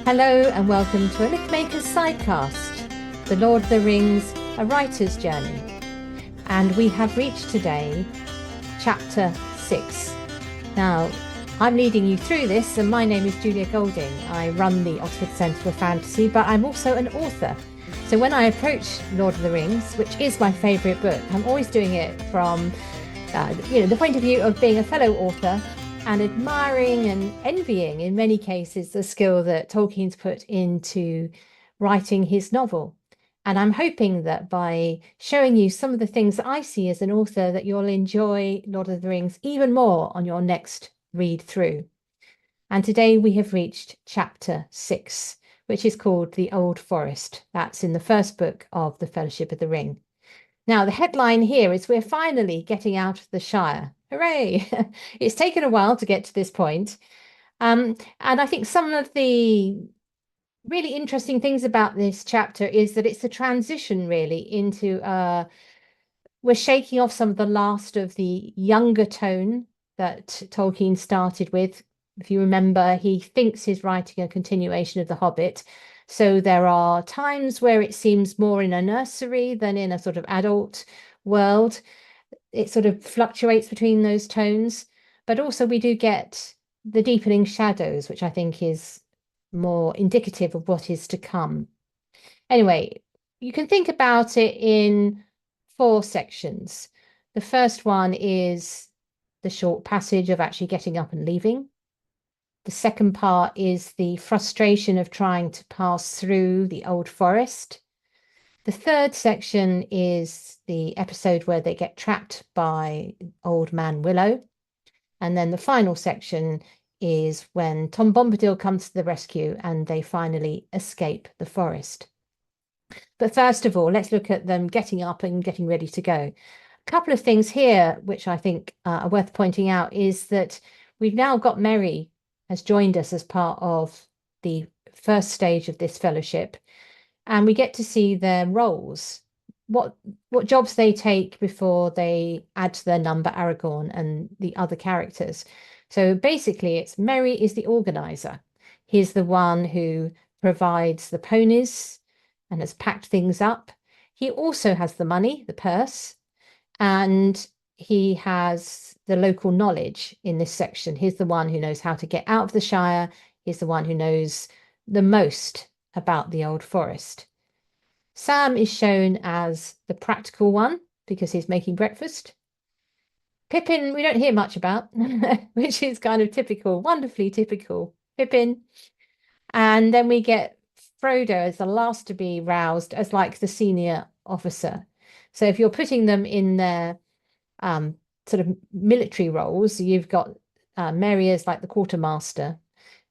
Hello and welcome to a Mythmaker's Sidecast, the Lord of the Rings, a writer's journey. And we have reached today chapter 6. Now, I'm leading you through this, and my name is Julia Golding. I run the Oxford Centre for Fantasy, but I'm also an author. So when I approach Lord of the Rings, which is my favourite book, I'm always doing it from the point of view of being a fellow author and admiring and envying, in many cases, the skill that Tolkien's put into writing his novel. And I'm hoping that by showing you some of the things that I see as an author, that you'll enjoy Lord of the Rings even more on your next read through. And today we have reached chapter 6, which is called The Old Forest. That's in the first book of the Fellowship of the Ring. Now, the headline here is we're finally getting out of the Shire. Hooray! It's taken a while to get to this point. And I think some of the really interesting things about this chapter is that it's a transition really into we're shaking off some of the last of the younger tone that Tolkien started with. If you remember, he thinks he's writing a continuation of The Hobbit. So there are times where it seems more in a nursery than in a sort of adult world. It sort of fluctuates between those tones. But also we do get the deepening shadows, which I think is more indicative of what is to come. Anyway, you can think about it in 4 sections. The first one is the short passage of actually getting up and leaving. The second part is the frustration of trying to pass through the old forest. The third section is the episode where they get trapped by Old Man Willow. And then the final section is when Tom Bombadil comes to the rescue and they finally escape the forest. But first of all, let's look at them getting up and getting ready to go. A couple of things here, which I think are worth pointing out, is that we've now got Merry has joined us as part of the first stage of this fellowship, and we get to see their roles, what jobs they take before they add to their number Aragorn and the other characters. So basically, it's Merry is the organizer. He's the one who provides the ponies and has packed things up. He also has the money, the purse, and he has the local knowledge in this section. He's the one who knows how to get out of the Shire. He's the one who knows the most about the Old Forest. Sam is shown as the practical one because he's making breakfast. Pippin, we don't hear much about, which is kind of typical, wonderfully typical Pippin. And then we get Frodo as the last to be roused as like the senior officer. So if you're putting them in their sort of military roles, you've got Merry as like the quartermaster,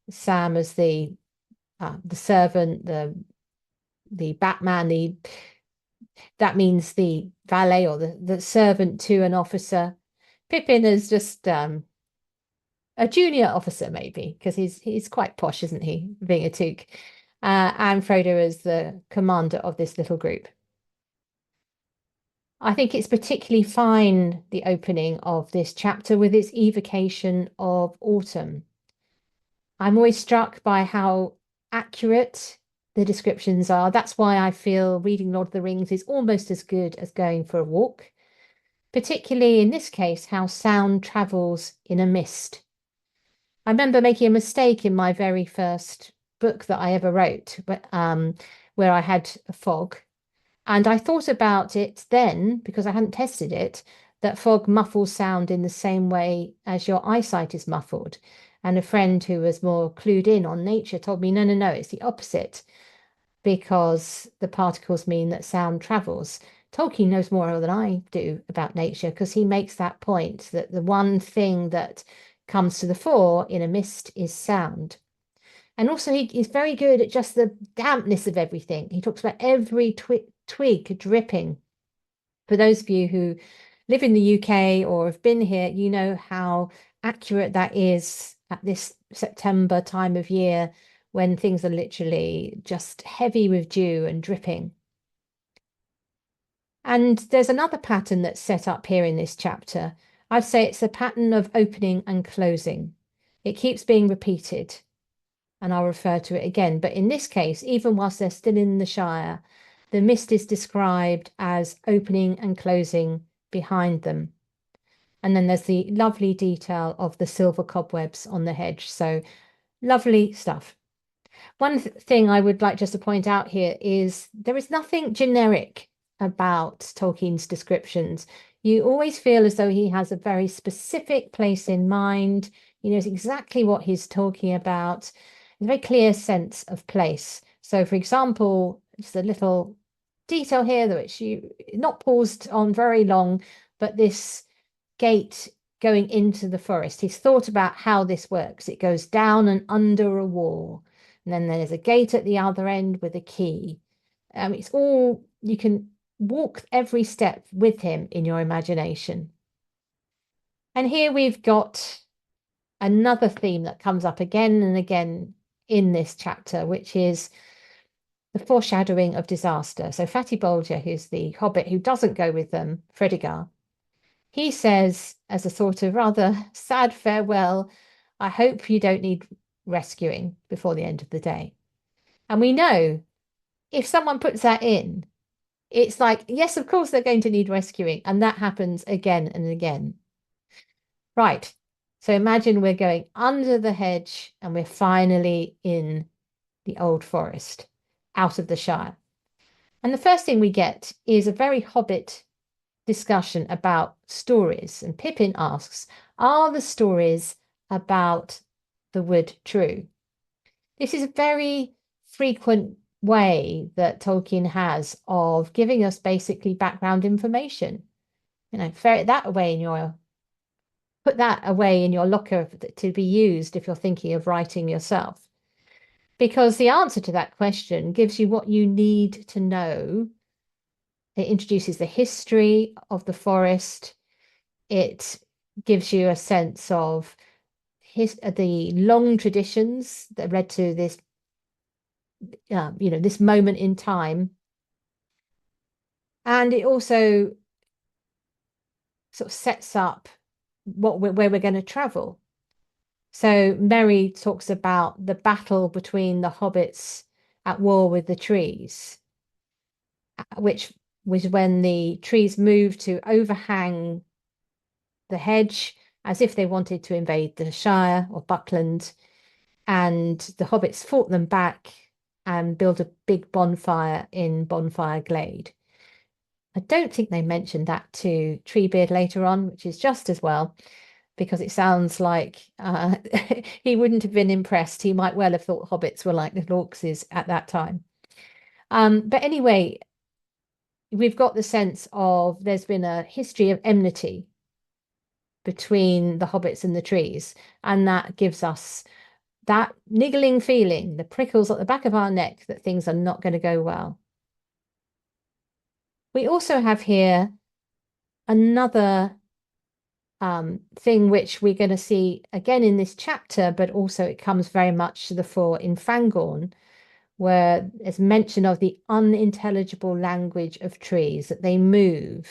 Sam as the servant, the Batman, that means the valet or the servant to an officer. Pippin is just a junior officer, maybe, because he's quite posh, isn't he, being a Took? And Frodo is the commander of this little group. I think it's particularly fine, the opening of this chapter, with its evocation of autumn. I'm always struck by how accurate the descriptions are. That's why I feel reading Lord of the Rings is almost as good as going for a walk, particularly in this case, how sound travels in a mist. I remember making a mistake in my very first book that I ever wrote, where I had a fog. And I thought about it then, because I hadn't tested it, that fog muffles sound in the same way as your eyesight is muffled. And a friend who was more clued in on nature told me, no, it's the opposite, because the particles mean that sound travels. Tolkien knows more than I do about nature, because he makes that point that the one thing that comes to the fore in a mist is sound. And also he's very good at just the dampness of everything. He talks about every twig dripping. For those of you who live in the UK or have been here, you know how accurate that is at this September time of year when things are literally just heavy with dew and dripping. And there's another pattern that's set up here in this chapter. I'd say it's a pattern of opening and closing. It keeps being repeated. and I'll refer to it again. But in this case, even whilst they're still in the Shire, the mist is described as opening and closing behind them. And then there's the lovely detail of the silver cobwebs on the hedge. So lovely stuff. One thing I would like just to point out here is there is nothing generic about Tolkien's descriptions. You always feel as though he has a very specific place in mind. He knows exactly what he's talking about. A very clear sense of place. So, for example, just a little detail here that which you not paused on very long, but this gate going into the forest. He's thought about how this works. It goes down and under a wall. And then there's a gate at the other end with a key. It's all, you can walk every step with him in your imagination. And here we've got another theme that comes up again and again in this chapter, which is the foreshadowing of disaster. So Fatty Bolger, who's the hobbit who doesn't go with them, Fredegar, he says, as a sort of rather sad farewell, I hope you don't need rescuing before the end of the day. And we know if someone puts that in, it's like, yes, of course they're going to need rescuing. And that happens again and again. Right. So imagine we're going under the hedge and we're finally in the old forest, out of the Shire. And the first thing we get is a very hobbit discussion about stories. And Pippin asks, are the stories about the wood true? This is a very frequent way that Tolkien has of giving us basically background information. You know, ferret that away in your, put that away in your locker to be used if you're thinking of writing yourself. Because the answer to that question gives you what you need to know. It introduces the history of the forest. It gives you a sense of the long traditions that led to this, this moment in time. And it also sort of sets up where we're going to travel. So Merry talks about the battle between the hobbits at war with the trees, which was when the trees moved to overhang the hedge as if they wanted to invade the Shire or Buckland, and the hobbits fought them back and built a big bonfire in Bonfire Glade. I don't think they mentioned that to Treebeard later on, which is just as well, because it sounds like he wouldn't have been impressed. He might well have thought hobbits were like little orcs at that time. But anyway, we've got the sense of there's been a history of enmity between the hobbits and the trees, and that gives us that niggling feeling, the prickles at the back of our neck that things are not going to go well. We also have here another thing which we're going to see again in this chapter, but also it comes very much to the fore in Fangorn, where there's mention of the unintelligible language of trees, that they move.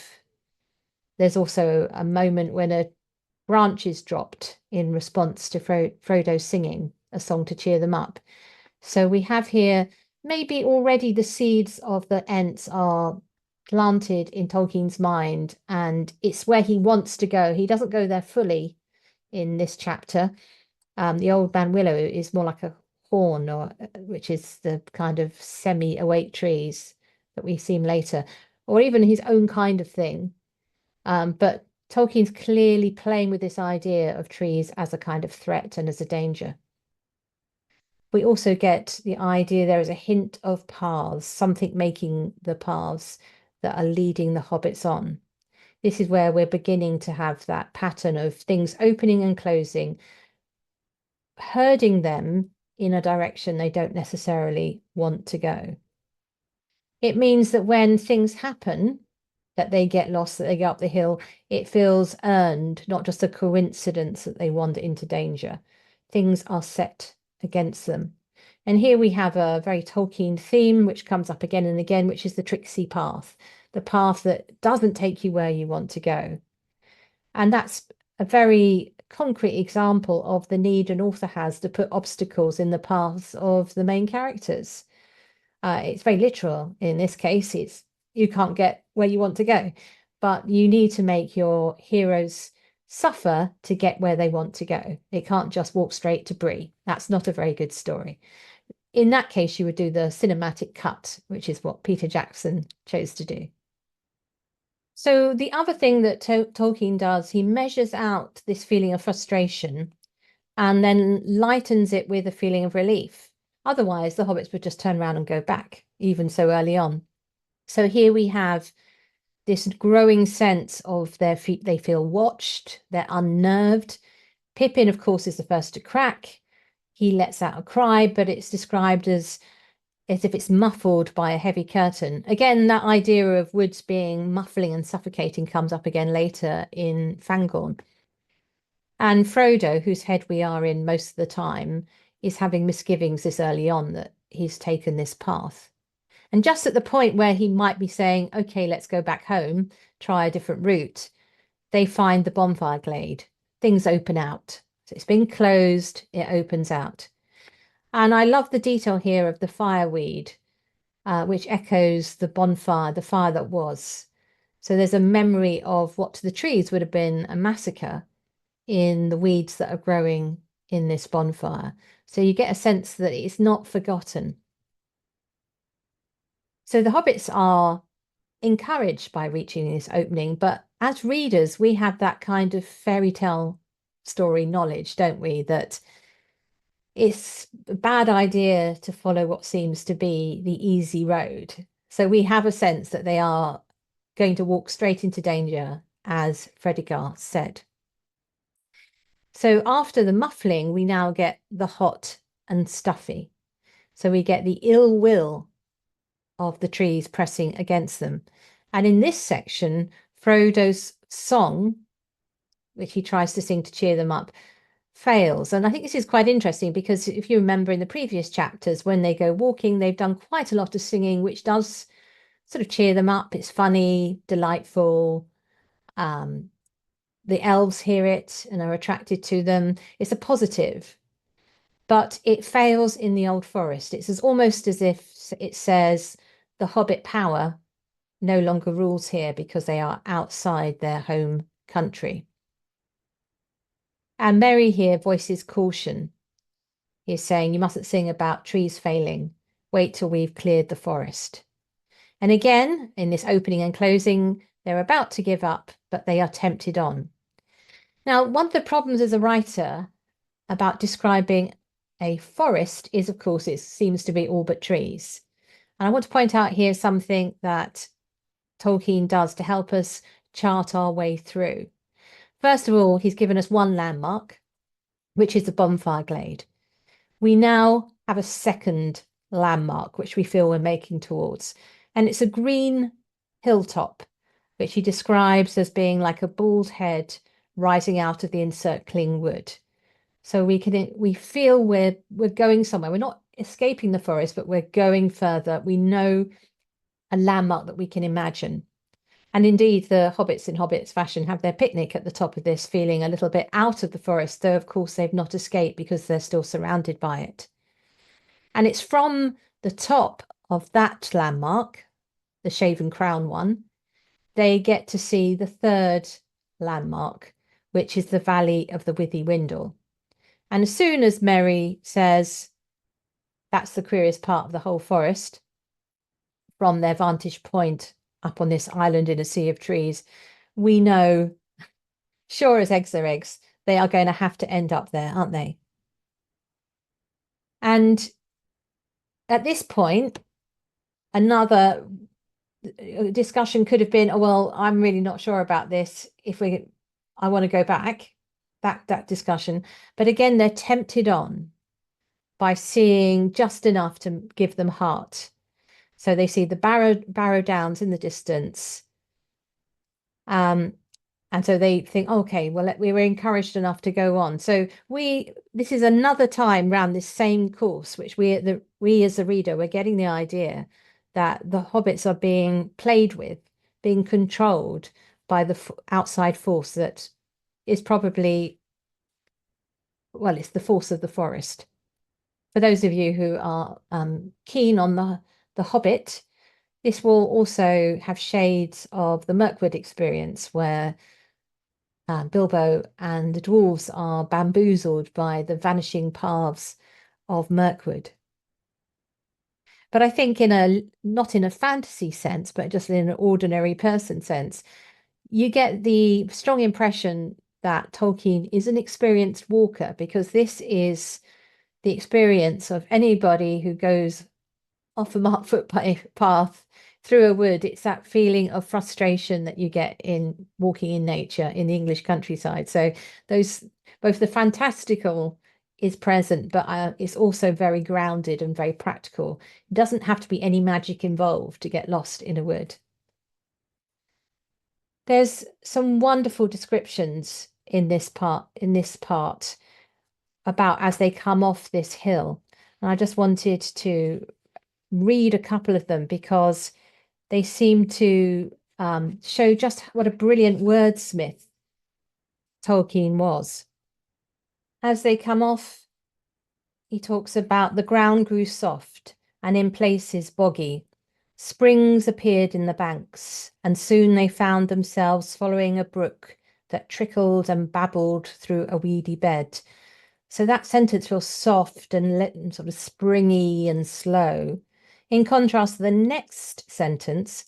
There's also a moment when a branch is dropped in response to Frodo singing a song to cheer them up. So we have here maybe already the seeds of the Ents are planted in Tolkien's mind, and it's where he wants to go. He doesn't go there fully in this chapter. The Old Man Willow is more like a horn, or which is the kind of semi-awake trees that we see later, or even his own kind of thing. But Tolkien's clearly playing with this idea of trees as a kind of threat and as a danger. We also get the idea there is a hint of paths, something making the paths that are leading the hobbits on. This is where we're beginning to have that pattern of things opening and closing, herding them in a direction they don't necessarily want to go. It means that when things happen, that they get lost, that they go up the hill, it feels earned, not just a coincidence that they wander into danger. Things are set against them. And here we have a very Tolkien theme, which comes up again and again, which is the tricksy path, the path that doesn't take you where you want to go. And that's a very concrete example of the need an author has to put obstacles in the paths of the main characters. It's very literal. In this case, it's you can't get where you want to go, but you need to make your heroes suffer to get where they want to go. It can't just walk straight to Bree. That's not a very good story. In that case, you would do the cinematic cut, which is what Peter Jackson chose to do. So the other thing that Tolkien does, he measures out this feeling of frustration and then lightens it with a feeling of relief. Otherwise, the hobbits would just turn around and go back, even so early on. So here we have this growing sense of their feet. They feel watched, they're unnerved. Pippin, of course, is the first to crack. He lets out a cry, but it's described as if it's muffled by a heavy curtain. Again, that idea of woods being muffling and suffocating comes up again later in Fangorn. And Frodo, whose head we are in most of the time, is having misgivings this early on that he's taken this path. And just at the point where he might be saying, okay, let's go back home, try a different route, they find the bonfire glade. Things open out. So it's been closed, it opens out. And I love the detail here of the fireweed, which echoes the bonfire, the fire that was. So there's a memory of what to the trees would have been a massacre in the weeds that are growing in this bonfire. So you get a sense that it's not forgotten. So the hobbits are encouraged by reaching this opening, but as readers, we have that kind of fairy tale story knowledge, don't we? That it's a bad idea to follow what seems to be the easy road. So we have a sense that they are going to walk straight into danger, as Fredegar said. So after the muffling, we now get the hot and stuffy. So we get the ill will of the trees pressing against them. And in this section, Frodo's song, which he tries to sing to cheer them up, fails. And I think this is quite interesting because if you remember in the previous chapters, when they go walking, they've done quite a lot of singing, which does sort of cheer them up. It's funny, delightful. The elves hear it and are attracted to them. It's a positive, but it fails in the Old Forest. It's almost as if it says the Hobbit power no longer rules here because they are outside their home country. And Merry here voices caution. He's saying, you mustn't sing about trees failing. Wait till we've cleared the forest. And again, in this opening and closing, they're about to give up, but they are tempted on. Now, one of the problems as a writer about describing a forest is, of course, it seems to be all but trees. And I want to point out here something that Tolkien does to help us chart our way through. First of all, he's given us one landmark, which is the bonfire glade. We now have a second landmark, which we feel we're making towards. And it's a green hilltop, which he describes as being like a bull's head rising out of the encircling wood. So we feel we're going somewhere. We're not escaping the forest, but we're going further. We know a landmark that we can imagine. And indeed, the hobbits in Hobbits fashion have their picnic at the top of this, feeling a little bit out of the forest, though, of course, they've not escaped because they're still surrounded by it. And it's from the top of that landmark, the Shaven Crown one, they get to see the third landmark, which is the Valley of the Withy Windle. And as soon as Merry says, that's the queerest part of the whole forest, from their vantage point up on this island in a sea of trees, we know, sure as eggs are eggs, they are going to have to end up there, aren't they? And at this point, another discussion could have been, oh, well, I'm really not sure about this. I want to go back, that discussion. But again, they're tempted on by seeing just enough to give them heart. So they see the Barrow Downs in the distance. And so they think, okay, well, we were encouraged enough to go on. So this is another time round this same course, which we as the reader, we're getting the idea that the hobbits are being played with, being controlled by the outside force that is probably, well, it's the force of the forest. For those of you who are keen on the Hobbit, this will also have shades of the Mirkwood experience, where Bilbo and the dwarves are bamboozled by the vanishing paths of Mirkwood. But I think not in a fantasy sense, but just in an ordinary person sense, you get the strong impression that Tolkien is an experienced walker, because this is the experience of anybody who goes off a marked footpath through a wood. It's that feeling of frustration that you get in walking in nature in the English countryside. So both the fantastical is present, but it's also very grounded and very practical. It doesn't have to be any magic involved to get lost in a wood. There's some wonderful descriptions in this part about as they come off this hill. And I just wanted to read a couple of them because they seem to show just what a brilliant wordsmith Tolkien was. As they come off, he talks about the ground grew soft and in places boggy. Springs appeared in the banks, and soon they found themselves following a brook that trickled and babbled through a weedy bed. So that sentence feels soft and sort of springy and slow. In contrast to the next sentence,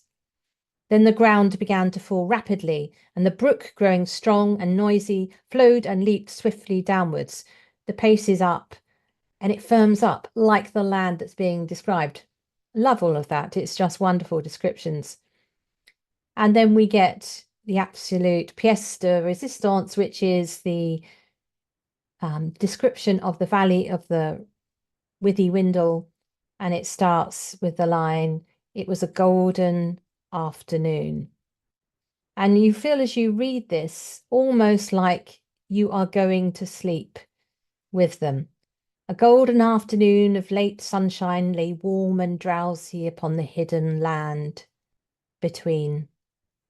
then the ground began to fall rapidly, and the brook, growing strong and noisy, flowed and leaped swiftly downwards. The pace is up, and it firms up like the land that's being described. Love all of that. It's just wonderful descriptions. And then we get the absolute pièce de résistance, which is the description of the valley of the Withywindle, and it starts with the line, "It was a golden afternoon." And you feel as you read this almost like you are going to sleep with them. A golden afternoon of late sunshine lay warm and drowsy upon the hidden land between.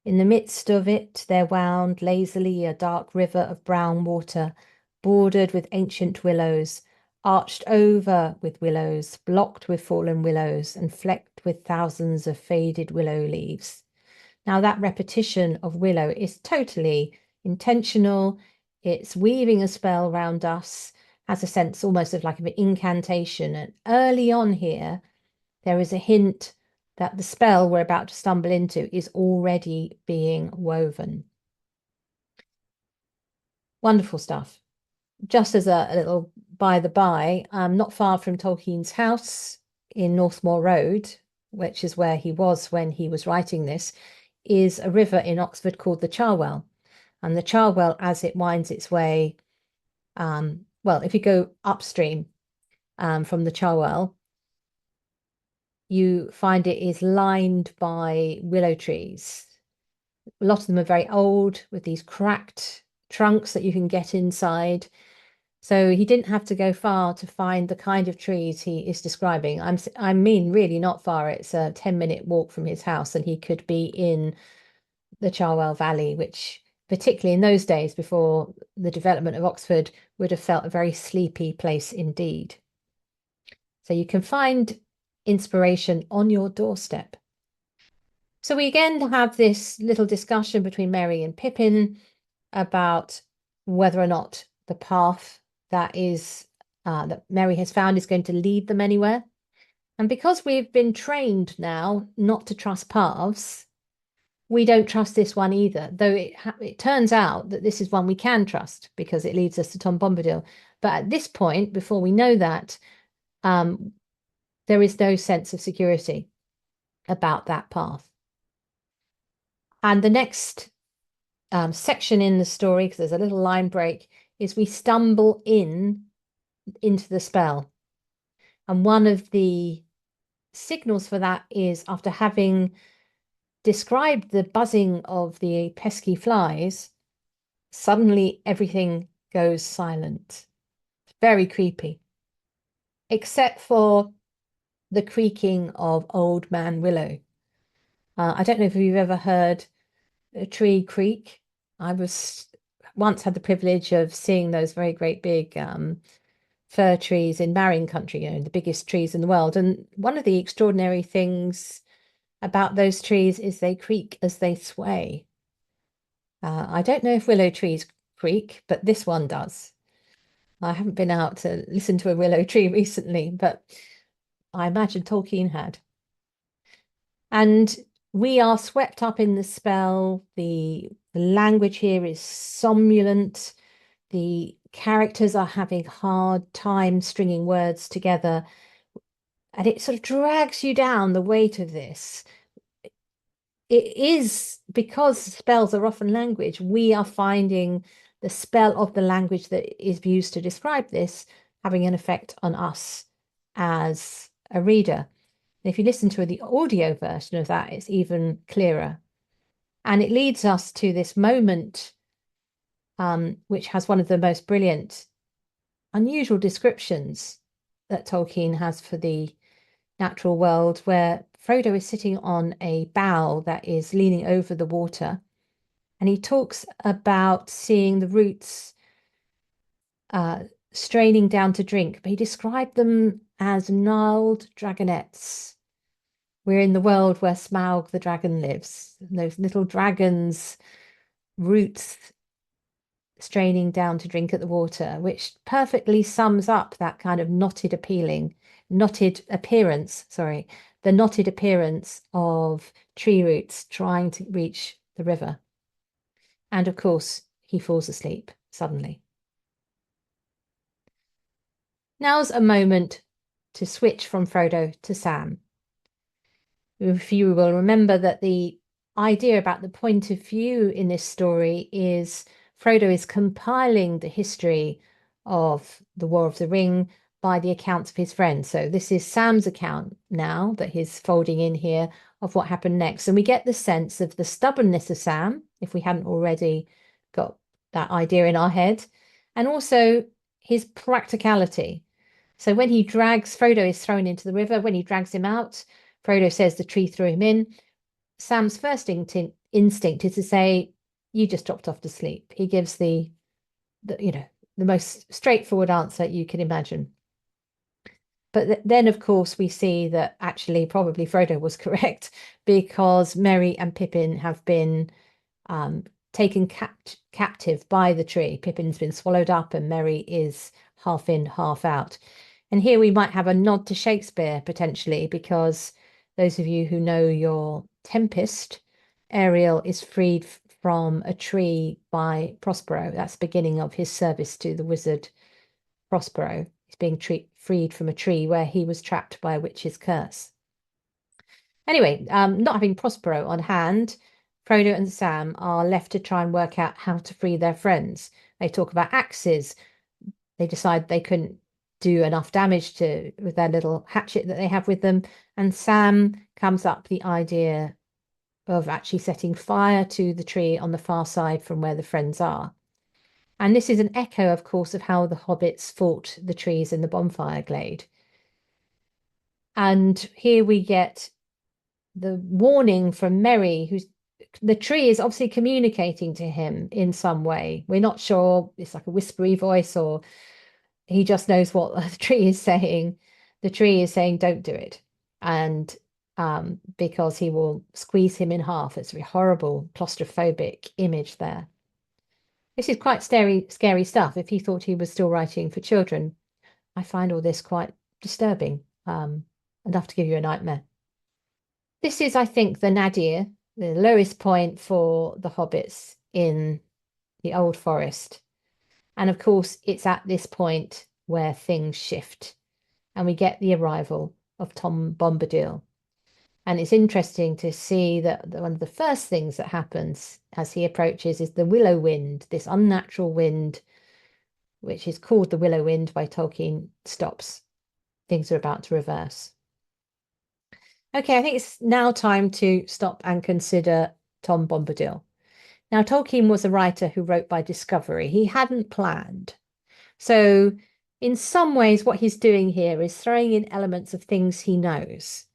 In the midst of it there wound lazily a dark river of brown water, bordered with ancient willows, arched over with willows, blocked with fallen willows, and flecked with thousands of faded willow leaves. Now, that repetition of willow is totally intentional. It's weaving a spell round us, has a sense almost of like an incantation. And early on here, there is a hint that the spell we're about to stumble into is already being woven. Wonderful stuff. Just as a little by the by, not far from Tolkien's house in Northmoor Road, which is where he was when he was writing this, is a river in Oxford called the Cherwell. And the Cherwell, as it winds its way, well, if you go upstream from the Cherwell, you find it is lined by willow trees. A lot of them are very old, with these cracked trunks that you can get inside. So he didn't have to go far to find the kind of trees he is describing. I mean, really not far. It's a 10-minute walk from his house, and he could be in the Cherwell Valley, which, particularly in those days before the development of Oxford, would have felt a very sleepy place indeed. So you can find inspiration on your doorstep. So we again have this little discussion between Merry and Pippin about whether or not the path that Merry has found is going to lead them anywhere. And because we've been trained now not to trust paths, we don't trust this one either, though it turns out that this is one we can trust because it leads us to Tom Bombadil. But at this point, before we know that, there is no sense of security about that path. And the next section in the story, because there's a little line break, is we stumble into the spell. And one of the signals for that is, after having described the buzzing of the pesky flies, suddenly everything goes silent. Very creepy. Except for the creaking of Old Man Willow. I don't know if you've ever heard a tree creak. I was once had the privilege of seeing those very great big fir trees in Marion country, the biggest trees in the world. And one of the extraordinary things about those trees is they creak as they sway. I don't know if willow trees creak, but this one does. I haven't been out to listen to a willow tree recently, but I imagine Tolkien had. And we are swept up in the spell. The language here is somnolent. The characters are having hard time stringing words together. And it sort of drags you down, the weight of this. It is because spells are often language, we are finding the spell of the language that is used to describe this having an effect on us as a reader. And if you listen to the audio version of that, it's even clearer. And it leads us to this moment, which has one of the most brilliant, unusual descriptions that Tolkien has for the natural world, where Frodo is sitting on a bough that is leaning over the water. And he talks about seeing the roots straining down to drink, but he described them as gnarled dragonets. We're in the world where Smaug the dragon lives. Those little dragons' roots straining down to drink at the water, which perfectly sums up that kind of knotted appearance, the knotted appearance of tree roots trying to reach the river. And of course, he falls asleep suddenly. Now's a moment to switch from Frodo to Sam. If you will remember that the idea about the point of view in this story is Frodo is compiling the history of the War of the Ring by the accounts of his friends. So this is Sam's account now that he's folding in here of what happened next. And we get the sense of the stubbornness of Sam, if we hadn't already got that idea in our head, and also his practicality. So when he drags, Frodo is thrown into the river. When he drags him out, Frodo says the tree threw him in. Sam's first instinct is to say, you just dropped off to sleep. He gives the most straightforward answer you can imagine. But then, of course, we see that actually probably Frodo was correct, because Merry and Pippin have been taken captive by the tree. Pippin's been swallowed up and Merry is half in, half out. And here we might have a nod to Shakespeare potentially, because those of you who know your Tempest, Ariel is freed from a tree by Prospero. That's the beginning of his service to the wizard Prospero. He's being freed from a tree where he was trapped by a witch's curse. Anyway, not having Prospero on hand, Frodo and Sam are left to try and work out how to free their friends. They talk about axes. They decide they couldn't do enough damage with their little hatchet that they have with them. And Sam comes up the idea of actually setting fire to the tree on the far side from where the friends are. And this is an echo, of course, of how the hobbits fought the trees in the bonfire glade. And here we get the warning from Merry, the tree is obviously communicating to him in some way. We're not sure, it's like a whispery voice, or he just knows what the tree is saying. The tree is saying, don't do it. And because he will squeeze him in half. It's a horrible claustrophobic image there. This is quite scary stuff. If he thought he was still writing for children, I find all this quite disturbing, enough to give you a nightmare. This is, I think, the nadir, the lowest point for the hobbits in the Old Forest. And of course, it's at this point where things shift and we get the arrival of Tom Bombadil. And it's interesting to see that one of the first things that happens as he approaches is the willow wind, this unnatural wind, which is called the willow wind by Tolkien, stops. Things are about to reverse. Okay, I think it's now time to stop and consider Tom Bombadil. Now, Tolkien was a writer who wrote by discovery. He hadn't planned. So in some ways, what he's doing here is throwing in elements of things he knows.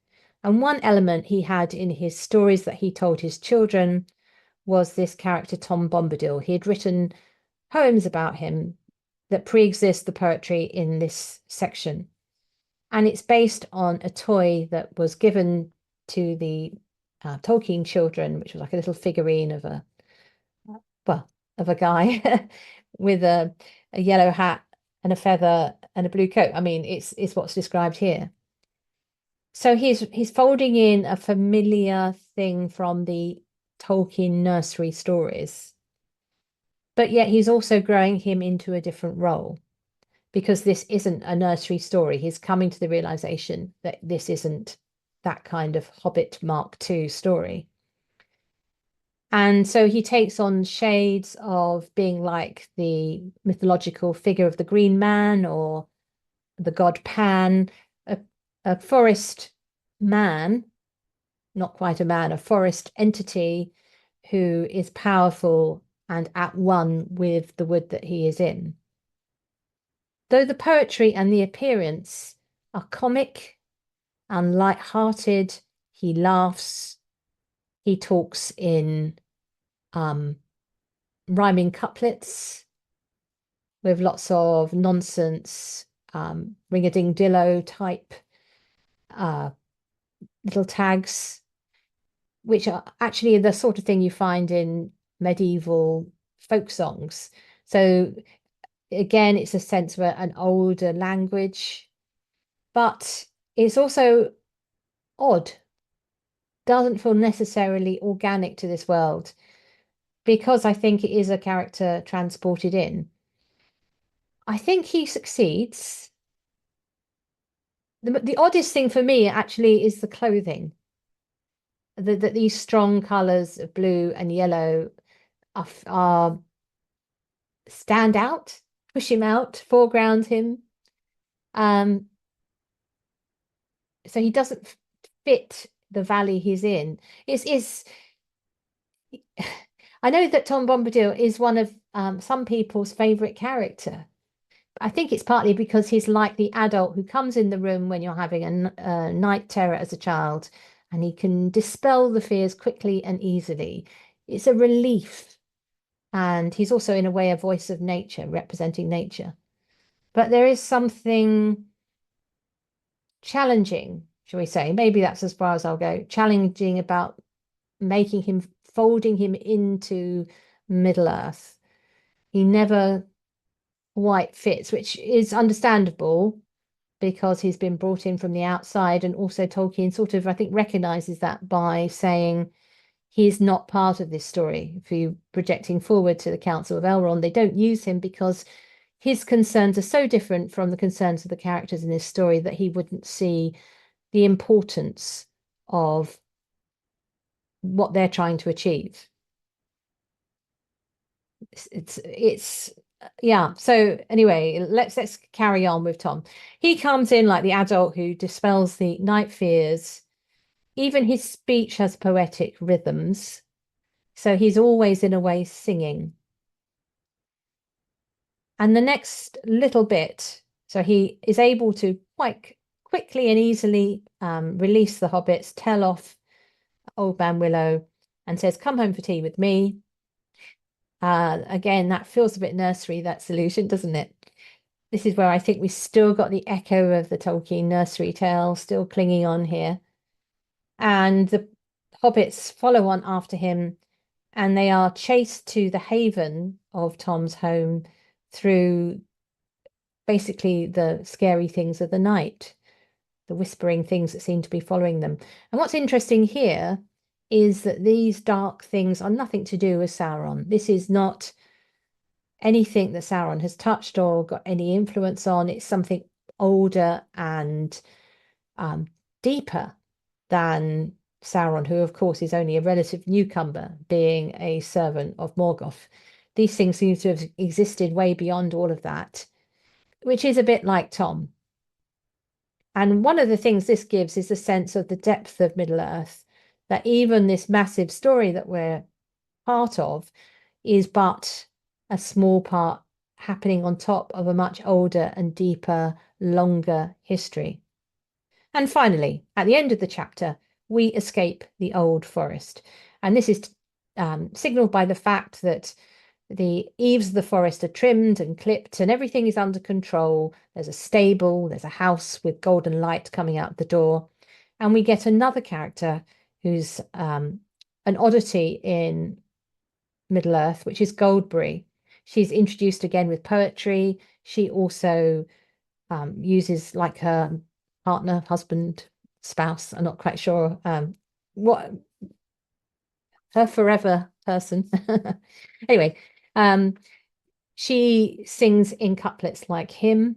And one element he had in his stories that he told his children was this character, Tom Bombadil. He had written poems about him that pre-exist the poetry in this section. And it's based on a toy that was given to the Tolkien children, which was like a little figurine of a guy with a yellow hat and a feather and a blue coat. I mean, it's what's described here. So he's folding in a familiar thing from the Tolkien nursery stories, but yet he's also growing him into a different role because this isn't a nursery story. He's coming to the realization that this isn't that kind of Hobbit Mark II story. And so he takes on shades of being like the mythological figure of the Green Man or the god Pan, a forest man, not quite a man, a forest entity who is powerful and at one with the wood that he is in. Though the poetry and the appearance are comic and light-hearted, he laughs, he talks in rhyming couplets with lots of nonsense, ring-a-ding-dillo type little tags, which are actually the sort of thing you find in medieval folk songs. So again, it's a sense of an older language, but it's also odd, doesn't feel necessarily organic to this world, because I think it is a character transported in. I think he succeeds. The oddest thing for me actually is the clothing. That these strong colors of blue and yellow are stand out, push him out, foreground him. So he doesn't fit the valley he's in. It's I know that Tom Bombadil is one of some people's favorite character. I think it's partly because he's like the adult who comes in the room when you're having a night terror as a child, and he can dispel the fears quickly and easily. It's a relief. And he's also, in a way, a voice of nature, representing nature. But there is something challenging, shall we say? Maybe that's as far as I'll go. Challenging about making him, folding him into Middle Earth. He never quite fits, which is understandable because he's been brought in from the outside. And also Tolkien sort of, I think, recognizes that by saying he's not part of this story. If you projecting forward to the Council of Elrond, they don't use him because his concerns are so different from the concerns of the characters in this story that he wouldn't see the importance of what they're trying to achieve. It's yeah. So anyway, let's carry on with Tom. He comes in like the adult who dispels the night fears. Even his speech has poetic rhythms. So he's always in a way singing. And the next little bit, so he is able to quite quickly and easily release the hobbits, tell off Old Man Willow, and says, "Come home for tea with me." Again, that feels a bit nursery, that solution, doesn't it? This is where I think we still got the echo of the Tolkien nursery tale still clinging on here. And the hobbits follow on after him, and they are chased to the haven of Tom's home through basically the scary things of the night, the whispering things that seem to be following them. And what's interesting here is that these dark things are nothing to do with Sauron. This is not anything that Sauron has touched or got any influence on. It's something older and deeper than Sauron, who of course is only a relative newcomer, being a servant of Morgoth. These things seem to have existed way beyond all of that, which is a bit like Tom. And one of the things this gives is a sense of the depth of Middle Earth, that even this massive story that we're part of is but a small part happening on top of a much older and deeper, longer history. And finally, at the end of the chapter, we escape the old forest. And this is signaled by the fact that The eaves of the forest are trimmed and clipped, and everything is under control. There's a stable, there's a house with golden light coming out the door. And we get another character who's an oddity in Middle-earth, which is Goldberry. She's introduced again with poetry. She also uses, like her partner, husband, spouse, I'm not quite sure what, her forever person. Anyway, she sings in couplets like him.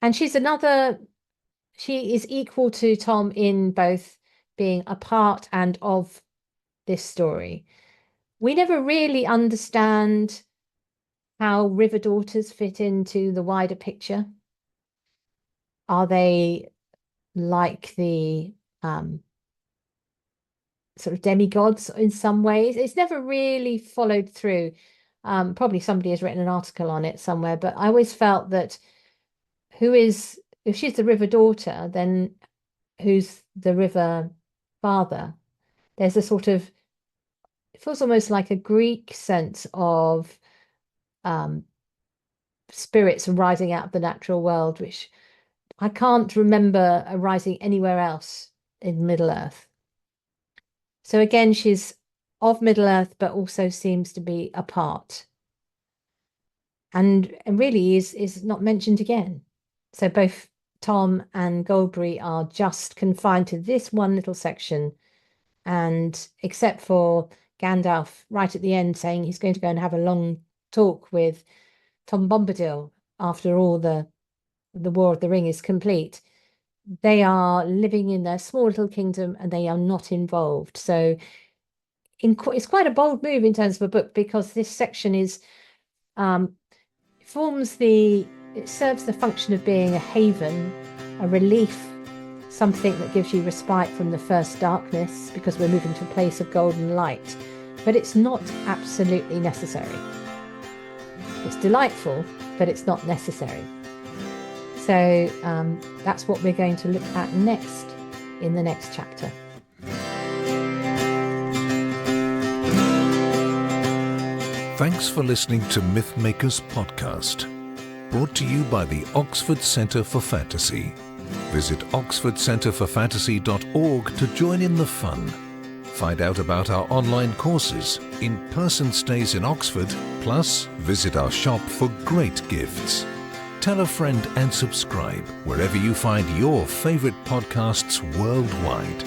And she is equal to Tom in both being a part and of this story. We never really understand how river daughters fit into the wider picture. Are they like the sort of demigods in some ways? It's never really followed through. Probably somebody has written an article on it somewhere, but I always felt that if she's the river daughter, then who's the river father? There's a sort of, it feels almost like a Greek sense of spirits rising out of the natural world, which I can't remember arising anywhere else in Middle-earth. So again, she's of Middle-earth, but also seems to be apart. And really is not mentioned again. So both Tom and Goldberry are just confined to this one little section. And except for Gandalf right at the end saying he's going to go and have a long talk with Tom Bombadil after all the War of the Ring is complete, they are living in their small little kingdom and they are not involved. So it's quite a bold move in terms of a book, because this section is it serves the function of being a haven, a relief, something that gives you respite from the first darkness, because we're moving to a place of golden light. But it's not absolutely necessary. It's delightful, but it's not necessary. So that's what we're going to look at next in the next chapter. Thanks for listening to Mythmakers Podcast, brought to you by the Oxford Centre for Fantasy. Visit oxfordcenterforfantasy.org to join in the fun. Find out about our online courses, in-person stays in Oxford, plus visit our shop for great gifts. Tell a friend and subscribe wherever you find your favourite podcasts worldwide.